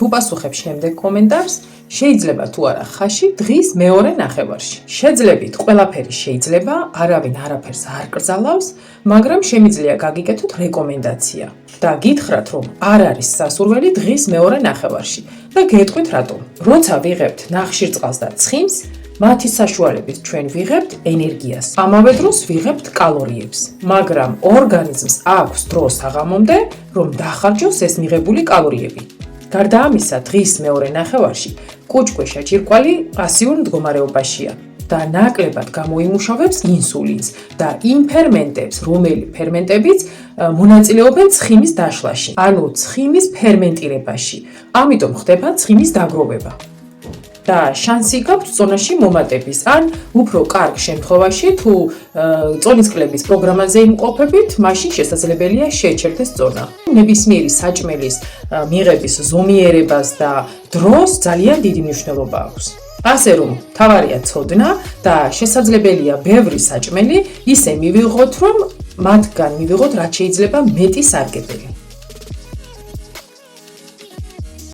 ვუპასუხებ შემდეგ კომენტარს, შეიძლება თუ არა ხაში დღის მეორე ნახევარში. შეძლებით ყველაფერი შეიძლება, არავინ არაფერს არ კრძალავს, მაგრამ შემიძლია გაგიკეთოთ რეკომენდაცია და გითხრათ, რომ არ არის სასურველი დღის მეორე ნახევარში და გეტყვით რატომ. როცა ვიღებთ ნახშირწყალს და ცხიმს, მათი საშუალებით ჩვენ ვიღებთ ენერგიას. ამავე დროს ვიღებთ კალორიებს, მაგრამ ორგანიზმს აქვს დრო საღამომდე, რომ დახარჯოს ეს მიღებული კალორიები. გარდა ამისა, დღის მეორე ნახევარში კუჭქვეშა ჯირკვალი პასიურ მდგომარეობაშია და ნაკლებად გამოიმუშავებს ინსულინს და იმ ფერმენტებს, რომელი ფერმენტებიც მონაწილეობენ ცხიმის დაშლაში, ანუ ცხიმის ფერმენტირებაში. ამიტომ ხდება ცხიმის დაგროვება. და შანსი გაქვთ წონაში მომატების, ან უფრო კარგ შემთხვევაში, თუ წონისკლების პროგრამაზე იმყოფებით, მაშინ შესაძლებელია შეეჩერდეს წონა. ნებისმიერი საჭმელის მიღების ზომიერებას და დროს ძალიან დიდი მნიშვნელობა აქვს. ასე რომ, თავარია ცოდნა და შესაძლებელია ბევრი საჭმელი ისე მივიღოთ, რომ მათგან მივიღოთ რაც შეიძლება მეტი სარგებელი.